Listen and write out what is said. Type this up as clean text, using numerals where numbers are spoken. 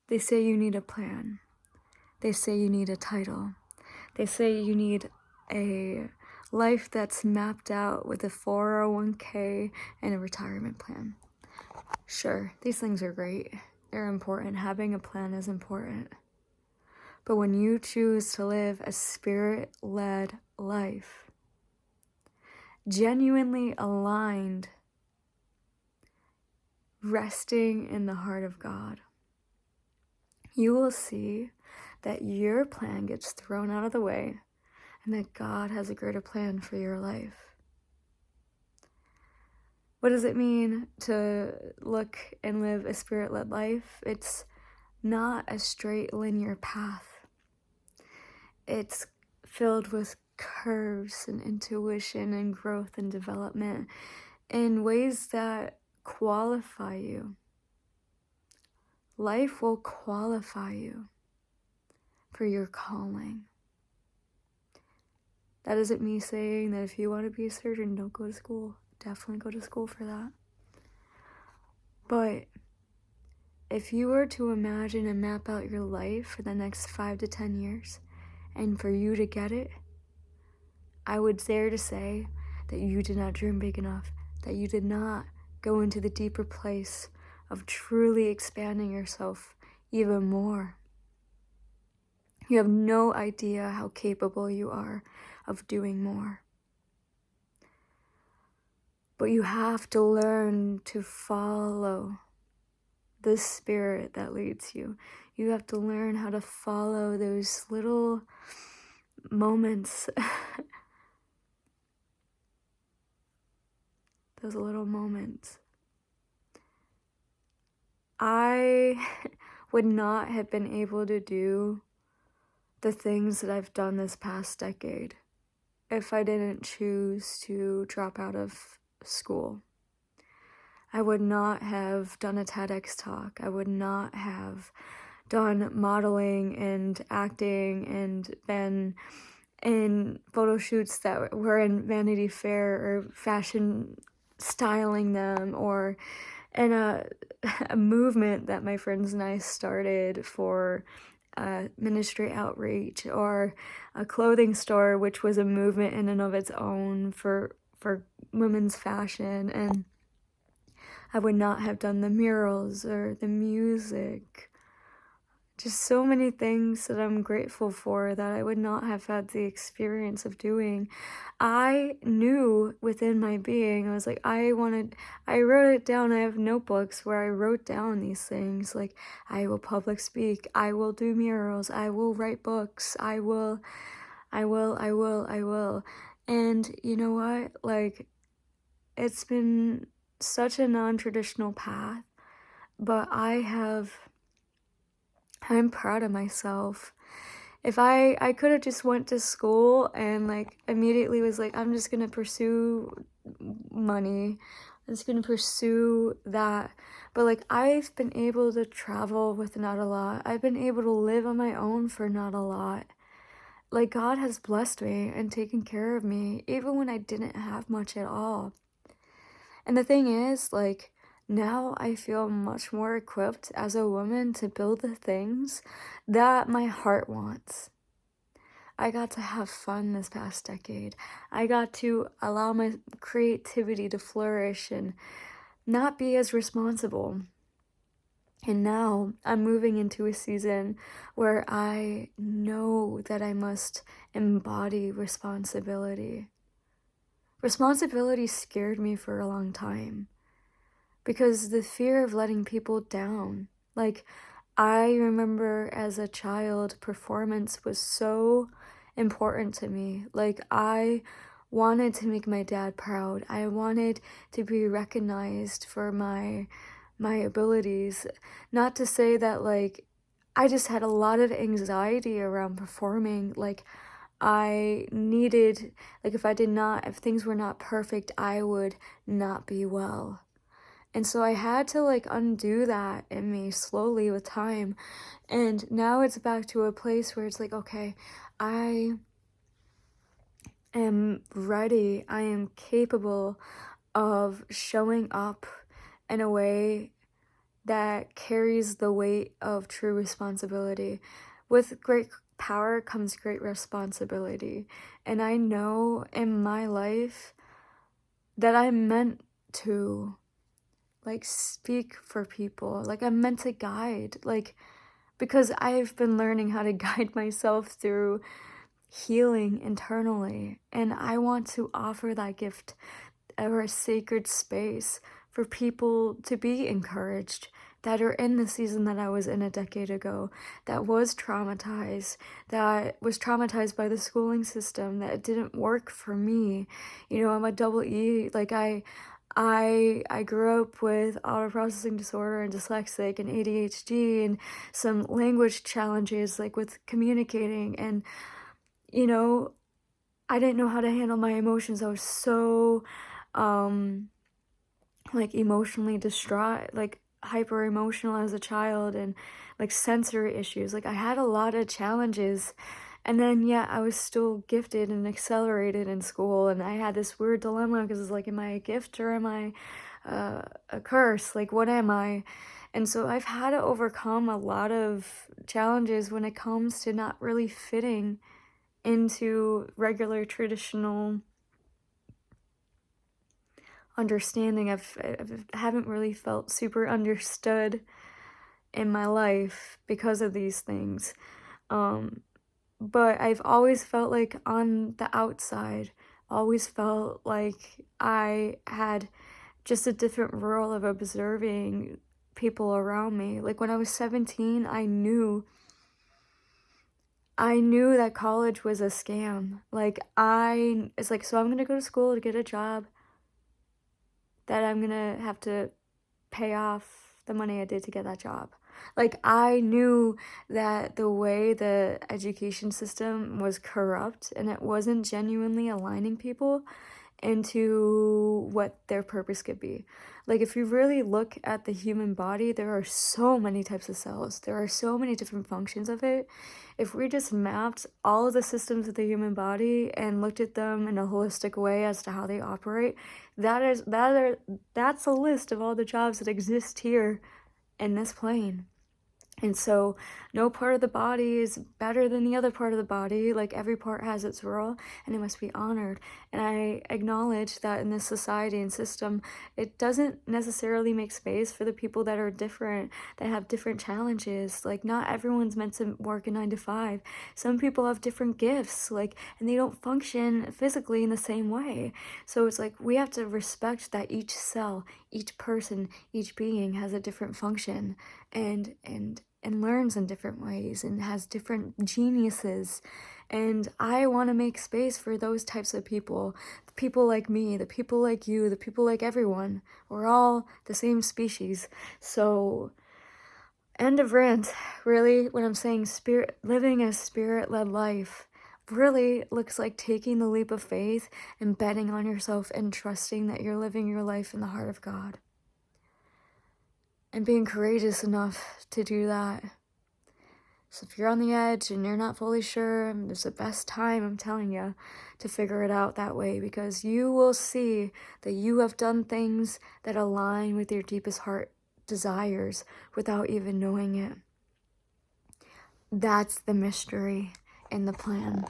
They say you need a plan. They say you need a title. They say you need a life that's mapped out with a 401k and a retirement plan. Sure, these things are great. They're important. Having a plan is important. But when you choose to live a spirit-led life, genuinely aligned, resting in the heart of God, you will see that your plan gets thrown out of the way and that God has a greater plan for your life. What does it mean to look and live a spirit-led life? It's not a straight linear path. It's filled with curves and intuition and growth and development in ways that qualify you. Life will qualify you for your calling. That isn't me saying that if you want to be a surgeon, don't go to school. Definitely go to school for that. But if you were to imagine and map out your life for the next 5 to 10 years, and for you to get it, I would dare to say that you did not dream big enough, that you did not go into the deeper place of truly expanding yourself even more. You have no idea how capable you are of doing more. But you have to learn to follow the spirit that leads you. You have to learn how to follow those little moments. Those little moments. I would not have been able to do the things that I've done this past decade if I didn't choose to drop out of school. I would not have done a TEDx talk. I would not have done modeling and acting and been in photo shoots that were in Vanity Fair or fashion styling them, or in a movement that my friends and I started for ministry outreach, or a clothing store, which was a movement in and of its own for women's fashion. And I would not have done the murals or the music. Just so many things that I'm grateful for that I would not have had the experience of doing. I knew within my being, I was like, I wrote it down. I have notebooks where I wrote down these things, like, I will public speak, I will do murals, I will write books, I will. And you know what? Like, it's been such a non-traditional path, but I'm proud of myself. If I could have just went to school and like immediately was like, I'm just gonna pursue money, I'm just gonna pursue that. But like, I've been able to travel with not a lot. I've been able to live on my own for not a lot. Like, God has blessed me and taken care of me even when I didn't have much at all. And the thing is, like, now I feel much more equipped as a woman to build the things that my heart wants. I got to have fun this past decade. I got to allow my creativity to flourish and not be as responsible. And now I'm moving into a season where I know that I must embody responsibility. Responsibility scared me for a long time because the fear of letting people down. Like, I remember as a child, performance was so important to me. Like, I wanted to make my dad proud. I wanted to be recognized for my abilities. Not to say that, like, I just had a lot of anxiety around performing. Like, I needed, like, if things were not perfect, I would not be well. And so I had to like undo that in me slowly with time. And now it's back to a place where it's like, okay, I am ready. I am capable of showing up in a way that carries the weight of true responsibility. With great power comes great responsibility. And I know in my life that I'm meant to like speak for people. Like I'm meant to guide. Like because I've been learning how to guide myself through healing internally, and I want to offer that gift or a sacred space for people to be encouraged that are in the season that I was in a decade ago, that was traumatized by the schooling system, that it didn't work for me. You know, I'm a double E. Like I grew up with auto processing disorder and dyslexic and ADHD and some language challenges like with communicating, and you know, I didn't know how to handle my emotions. I was so like emotionally distraught, like hyper emotional as a child, and like sensory issues. Like I had a lot of challenges, and then yeah, I was still gifted and accelerated in school, and I had this weird dilemma because it's like, am I a gift or am I a curse? Like what am I? And so I've had to overcome a lot of challenges when it comes to not really fitting into regular traditional understanding. I haven't really felt super understood in my life because of these things. But I've always felt like on the outside, always felt like I had just a different role of observing people around me. Like when I was 17, I knew that college was a scam. It's like, so I'm gonna go to school to get a job that I'm gonna have to pay off the money I did to get that job. Like, I knew that the way the education system was corrupt and it wasn't genuinely aligning people into what their purpose could be. Like, if you really look at the human body, there are so many types of cells, there are so many different functions of it. If we just mapped all of the systems of the human body and looked at them in a holistic way as to how they operate, that's a list of all the jobs that exist here in this plane. And so no part of the body is better than the other part of the body. Like every part has its role and it must be honored. And I acknowledge that in this society and system, it doesn't necessarily make space for the people that are different, that have different challenges. Like not everyone's meant to work a 9 to 5. Some people have different gifts, like, and they don't function physically in the same way. So it's like we have to respect that each cell, each person, each being has a different function and learns in different ways and has different geniuses. And I want to make space for those types of people, the people like me, the people like you, the people like everyone. We're all the same species. So end of rant. Really, when I'm saying living a spirit-led life really looks like taking the leap of faith and betting on yourself and trusting that you're living your life in the heart of God. And being courageous enough to do that. So if you're on the edge and you're not fully sure, it's the best time, I'm telling you, to figure it out that way, because you will see that you have done things that align with your deepest heart desires without even knowing it. That's the mystery in the plan.